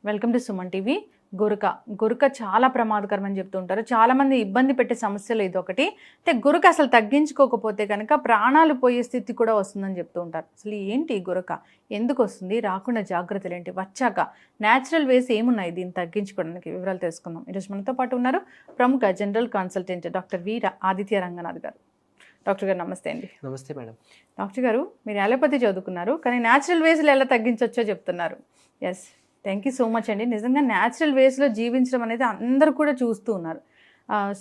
Welcome to Suman TV. గురక చాలా ప్రమాదకరం అని చెప్తూ ఉంటారు. చాలామంది ఇబ్బంది పెట్టే సమస్యలు ఇదొకటి. అయితే గురక అసలు తగ్గించుకోకపోతే కనుక ప్రాణాలు పోయే స్థితి కూడా వస్తుందని చెప్తూ ఉంటారు. అసలు ఏంటి గురక, ఎందుకు వస్తుంది, రాకుండా జాగ్రత్తలు ఏంటి, వచ్చాక న్యాచురల్ వేస్ ఏమున్నాయి దీన్ని తగ్గించుకోవడానికి, వివరాలు తెలుసుకుందాం. ఈరోజు మనతో పాటు ఉన్నారు ప్రముఖ general consultant doctor V Aditya Ranganath గారు. డాక్టర్ గారు నమస్తే అండి. నమస్తే మేడం. డాక్టర్ గారు, మీరు అలోపతి చదువుకున్నారు, కానీ న్యాచురల్ వేస్లో ఎలా తగ్గించవచ్చో చెప్తున్నారు. Yes, thank you so much అండి. నిజంగా న్యాచురల్ వేస్లో జీవించడం అనేది అందరూ కూడా చూస్తూ ఉన్నారు.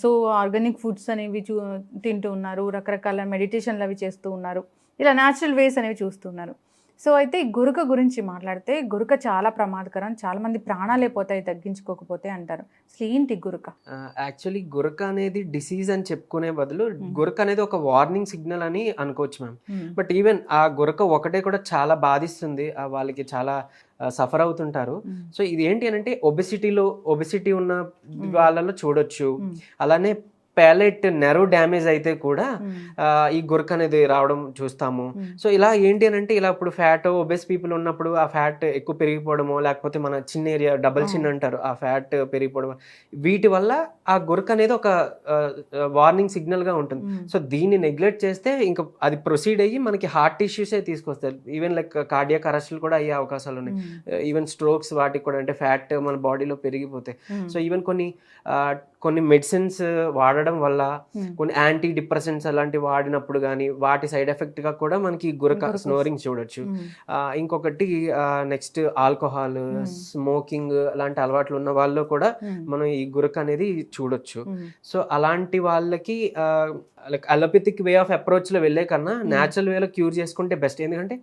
సో ఆర్గానిక్ ఫుడ్స్ అనేవి తింటూ ఉన్నారు, రకరకాల మెడిటేషన్లు అవి చేస్తూ ఉన్నారు, ఇలా న్యాచురల్ వేస్ అనేవి చూస్తున్నారు. సో అయితే గురక గురించి మాట్లాడితే గురక చాలా ప్రమాదకరం, చాలామంది ప్రాణాలే పోతాయి తగ్గించుకోకపోతే అంటారు. అసలు ఏంటి గురక? యాక్చువల్లీ గురక అనేది డిసీజ్ అని చెప్పుకునే బదులు గురక అనేది ఒక వార్నింగ్ సిగ్నల్ అని అనుకోవచ్చు మ్యామ్. బట్ ఈవెన్ ఆ గురక ఒకటే కూడా చాలా బాధిస్తుంది, వాళ్ళకి చాలా సఫర్ అవుతుంటారు. సో ఇది ఏంటి అని అంటే ఒబెసిటీ ఉన్న వాళ్ళలో చూడొచ్చు. అలానే ప్యాలెట్ నెరవ్ డ్యామేజ్ అయితే కూడా ఈ గురక అనేది రావడం చూస్తాము. సో ఇలా ఏంటి అని అంటే, ఇలా ఇప్పుడు ఫ్యాట్ ఒబెస్ పీపుల్ ఉన్నప్పుడు ఆ ఫ్యాట్ ఎక్కువ పెరిగిపోవడమో, లేకపోతే మన చిన్న ఏరియా డబల్ చిన్ అంటారు, ఆ ఫ్యాట్ పెరిగిపోవడం, వీటి వల్ల ఆ గురక అనేది ఒక వార్నింగ్ సిగ్నల్ గా ఉంటుంది. సో దీన్ని నెగ్లెక్ట్ చేస్తే ఇంకా అది ప్రొసీడ్ అయ్యి మనకి హార్ట్ ఇష్యూసే తీసుకొస్తారు. ఈవెన్ లైక్ కార్డియాక్ అరెస్టులు కూడా అయ్యే అవకాశాలు ఉన్నాయి. ఈవెన్ స్ట్రోక్స్ వాటికి కూడా, అంటే ఫ్యాట్ మన బాడీలో పెరిగిపోతాయి. సో ఈవెన్ కొన్ని మెడిసిన్స్ వాడడం వల్ల, కొన్ని యాంటీ డిప్రెసెంట్స్ అలాంటివి వాడినప్పుడు కానీ వాటి సైడ్ ఎఫెక్ట్ గా కూడా మనకి గురక, స్నోరింగ్ చూడొచ్చు. ఇంకొకటి నెక్స్ట్ ఆల్కహాల్, స్మోకింగ్ లాంటి అలవాట్లు ఉన్న వాళ్ళు కూడా మనం ఈ గురక అనేది చూడొచ్చు. సో అలాంటి వాళ్ళకి like allopathic way of approach లో వెళ్ళే కన్నా న్యాచురల్ వేలో క్యూర్ చేసుకుంటే బెస్ట్. ఎందుకంటే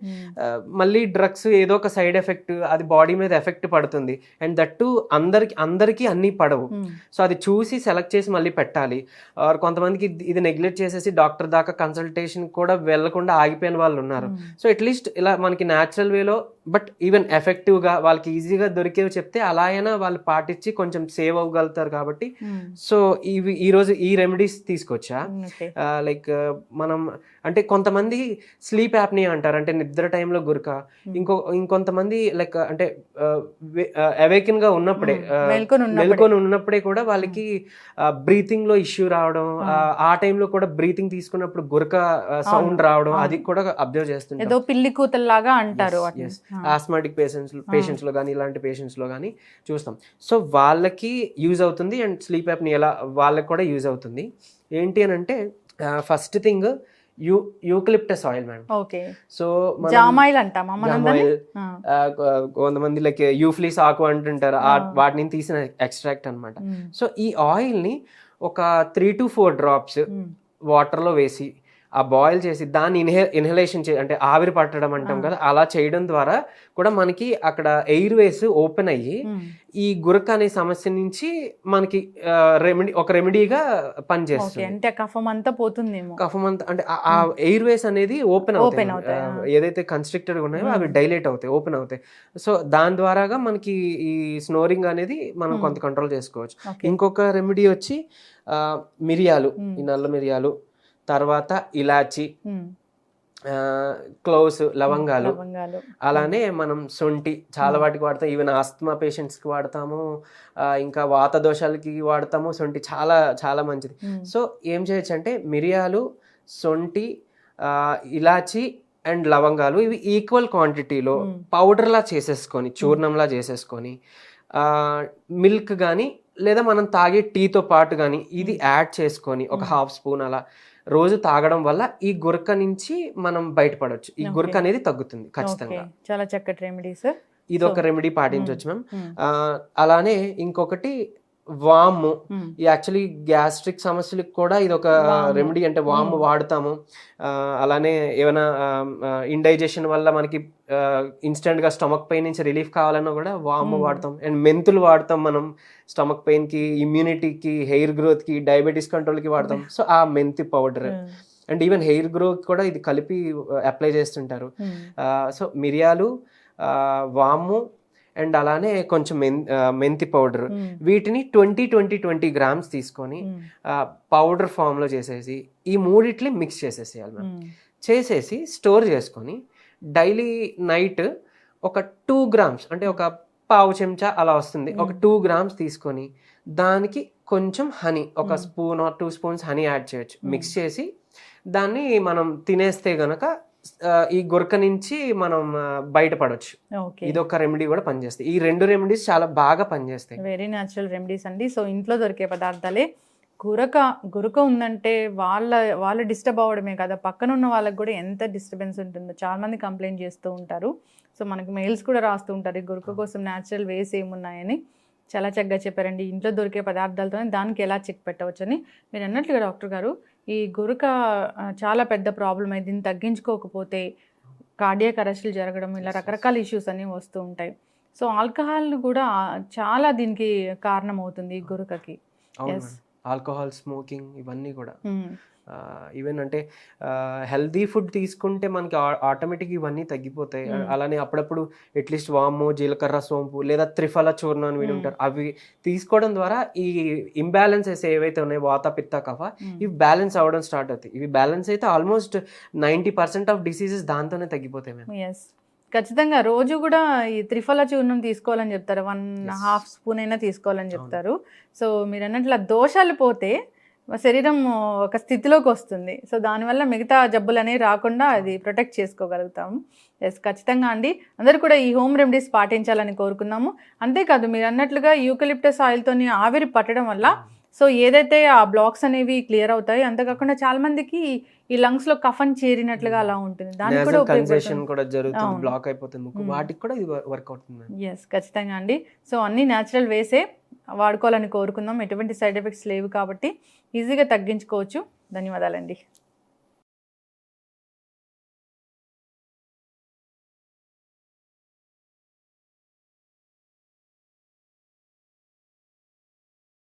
మళ్ళీ డ్రగ్స్ ఏదో ఒక సైడ్ ఎఫెక్ట్, అది బాడీ మీద ఎఫెక్ట్ పడుతుంది. అండ్ దట్టు అందరికి అన్ని పడవు. సో అది చూసి సెలెక్ట్ చేసి మళ్ళీ పెట్టాలి. కొంతమందికి ఇది నెగ్లెక్ట్ చేసేసి డాక్టర్ దాకా కన్సల్టేషన్ కూడా వెళ్లకుండా ఆగిపోయిన వాళ్ళు ఉన్నారు. సో అట్లీస్ట్ ఇలా మనకి న్యాచురల్ వేలో బట్ ఈవెన్ ఎఫెక్టివ్ గా వాళ్ళకి ఈజీగా దొరికేవి చెప్తే అలా అయినా వాళ్ళు పాటించి కొంచెం సేవ్ అవ్వగలుగుతారు. కాబట్టి సో ఈరోజు ఈ రెమెడీస్ తీసుకొచ్చా. లైక్ మనం అంటే కొంతమంది స్లీప్ యాప్నియా అంటారు, అంటే నిద్ర టైంలో గురక. ఇంకొంతమంది లైక్ అంటే అవేకన్ గా ఉన్నప్పుడే, మెల్కొని ఉన్నప్పుడే కూడా వాళ్ళకి బ్రీతింగ్ లో ఇష్యూ రావడం, ఆ టైంలో కూడా బ్రీతింగ్ తీసుకున్నప్పుడు గురక సౌండ్ రావడం, అది కూడా అబ్జర్వ్ చేస్తుంటారు. ఏదో పిల్లి కూతల్లాగా అంటారు. ఆస్మాటిక్ పేషెంట్స్ లో కానీ ఇలాంటి పేషెంట్స్ లో కానీ చూస్తాం. సో వాళ్ళకి యూజ్ అవుతుంది. అండ్ స్లీప్ యాప్ని ఎలా వాళ్ళకి కూడా యూజ్ అవుతుంది. ఏంటి అని అంటే, first thing eucalyptus oil madam. So కొంతమంది లైక్ యూఫ్లీస్ ఆకు అంటుంటారు, వాటిని తీసిన ఎక్స్ట్రాక్ట్ అనమాట. సో ఈ ఆయిల్ ని ఒక 3 to 4 drops వాటర్ లో వేసి ఆ బాయిల్ చేసి దాన్ని ఇన్హలేషన్ అంటే ఆవిరి పట్టడం అంటాం కదా, అలా చేయడం ద్వారా కూడా మనకి అక్కడ ఎయిర్ వేస్ ఓపెన్ అయ్యి ఈ గురక అనే సమస్య నుంచి మనకి ఒక రెమెడీగా పనిచేస్తుంది. అంటే కఫం అంతా పోతుంది. కఫం అంతా అంటే ఆ ఎయిర్ వేస్ అనేది ఓపెన్ అవుతాయి, ఏదైతే కన్స్ట్రిక్టెడ్ ఉన్నాయో అవి డైలేట్ అవుతాయి, ఓపెన్ అవుతాయి. సో దాని ద్వారాగా మనకి ఈ స్నోరింగ్ అనేది మనం కొంత కంట్రోల్ చేసుకోవచ్చు. ఇంకొక రెమెడీ వచ్చి మిరియాలు, ఈ నల్ల మిరియాలు, తర్వాత ఇలాచి, క్లోవ్స్, లవంగాలు, అలానే మనం సొంటి చాలా వాటికి వాడతాం. ఈవెన్ ఆస్తమా పేషెంట్స్కి వాడతాము, ఇంకా వాత దోషాలకి వాడతాము. సొంటి చాలా చాలా మంచిది. సో ఏం చేయొచ్చు అంటే, మిరియాలు, సొంటి, ఇలాచి అండ్ లవంగాలు ఇవి ఈక్వల్ క్వాంటిటీలో పౌడర్లా చేసేసుకొని, చూర్ణంలా చేసేసుకొని, మిల్క్ కానీ లేదా మనం తాగే టీతో పాటు కానీ ఇది యాడ్ చేసుకొని ఒక 1/2 స్పూన్ అలా రోజు తాగడం వల్ల ఈ గురక నుంచి మనం బయటపడవచ్చు. ఈ గురక అనేది తగ్గుతుంది ఖచ్చితంగా. చాలా చక్కటి రెమెడీ సార్. ఇది ఒక రెమెడీ పాటించవచ్చు మ్యామ్. అలానే ఇంకొకటి వాము. యాక్చువల్లీ గ్యాస్ట్రిక్ సమస్యలకు కూడా ఇది ఒక రెమెడీ, అంటే వాము వాడతాము. అలానే ఏమైనా ఇండైజెషన్ వల్ల మనకి ఇన్స్టెంట్ గా స్టమక్ పెయిన్ నుంచి రిలీఫ్ కావాలన్నా కూడా వాము వాడతాం. అండ్ మెంతులు వాడతాం మనం స్టమక్ పెయిన్ కి, ఇమ్యూనిటీకి, హెయిర్ గ్రోత్ కి, డయాబెటీస్ కంట్రోల్ కి వాడతాం. సో ఆ మెంతి powder and even hair growth కూడా ఇది కలిపి అప్లై చేస్తుంటారు. సో మిరియాలు, వాము అండ్ అలానే కొంచెం మెంతి పౌడర్, వీటిని 20 grams తీసుకొని పౌడర్ ఫామ్ లో చేసేసి ఈ మూడిట్ని మిక్స్ చేసేసేయాలి మనం. చేసేసి స్టోర్ చేసుకొని డైలీ నైట్ ఒక 2 grams అంటే ఒక పావు చెంచా అలా వస్తుంది. ఒక 2 grams తీసుకొని దానికి కొంచెం హనీ, ఒక spoon or 2 spoons honey add చేయొచ్చు. మిక్స్ చేసి దాన్ని మనం తినేస్తే గనక ఈ గురక నుంచి మనం బయటపడవచ్చు. ఇది ఒక రెమెడీ కూడా పనిచేస్తాయి. ఈ 2 రెమెడీస్ చాలా బాగా పనిచేస్తాయి. వెరీ న్యాచురల్ రెమెడీస్ అండి. సో ఇంట్లో దొరికే పదార్థాలే. గురక ఉందంటే వాళ్ళు డిస్టర్బ్ అవ్వడమే కదా, పక్కన ఉన్న వాళ్ళకి కూడా ఎంత డిస్టర్బెన్స్ ఉంటుందో చాలా మంది కంప్లైంట్ చేస్తూ ఉంటారు. సో మనకు మెయిల్స్ కూడా రాస్తూ ఉంటారు ఈ గురక కోసం న్యాచురల్ వేస్ ఏమున్నాయని. చాలా చక్కగా చెప్పారండి. ఇంట్లో దొరికే పదార్థాలతోనే దానికి ఎలా చెక్ పెట్టవచ్చు అని. మీరు అన్నట్లుగా డాక్టర్ గారు, ఈ గురక చాలా పెద్ద ప్రాబ్లం అయింది. దీన్ని తగ్గించుకోకపోతే కార్డియాక్ అరెస్టులు జరగడం, ఇలా రకరకాల ఇష్యూస్ అన్నీ వస్తూ ఉంటాయి. సో ఆల్కహాల్ కూడా చాలా దీనికి కారణం అవుతుంది ఈ గురకకి. ఆల్కహాల్, స్మోకింగ్ ఇవన్నీ కూడా ఈవెన్ అంటే హెల్దీ ఫుడ్ తీసుకుంటే మనకి ఆటోమేటిక్ ఇవన్నీ తగ్గిపోతాయి. అలానే అప్పుడప్పుడు అట్లీస్ట్ వాము, జీలకర్ర సోంపు లేదా త్రిఫల చూర్ణం అని విని ఉంటారు. అవి తీసుకోవడం ద్వారా ఈ ఇంబ్యాలెన్సెస్ ఏవైతే ఉన్నాయో వాత, పిత్త, కఫ, ఇవి బ్యాలెన్స్ అవ్వడం స్టార్ట్ అవుతాయి. ఇవి బ్యాలెన్స్ అయితే ఆల్మోస్ట్ 90% ఆఫ్ డిసీజెస్ దాంతోనే తగ్గిపోతాయి మేము. ఖచ్చితంగా రోజు కూడా ఈ త్రిఫల చూర్ణం తీసుకోవాలని చెప్తారు. 1.5 స్పూన్ అయినా తీసుకోవాలని చెప్తారు. సో మీరు అన్నట్లు దోషాలు పోతే శరీరం ఒక స్థితిలోకి వస్తుంది. సో దానివల్ల మిగతా జబ్బులు అనేవి రాకుండా అది ప్రొటెక్ట్ చేసుకోగలుగుతాము. ఖచ్చితంగా అండి, అందరూ కూడా ఈ హోమ్ రెమెడీస్ పాటించాలని కోరుకున్నాము. అంతేకాదు మీరు అన్నట్లుగా యూకలిప్టస్ ఆయిల్తోని ఆవిరి పట్టడం వల్ల సో ఏదైతే ఆ బ్లాక్స్ అనేవి క్లియర్ అవుతాయి. అంతేకాకుండా చాలా మందికి ఈ లంగ్స్ లో కఫన్ చేరినట్లుగా అలా ఉంటుంది. దానికి కూడా బ్లాక్ అయిపోతుంది, వాటికి కూడా ఇది వర్క్ అవుతుంది. ఖచ్చితంగా అండి. సో అన్ని న్యాచురల్ వేసే వాడుకోవాలని కోరుకుందాం. ఎటువంటి సైడ్ ఎఫెక్ట్స్ లేవు కాబట్టి ఈజీగా తగ్గించుకోవచ్చు. ధన్యవాదాలండి.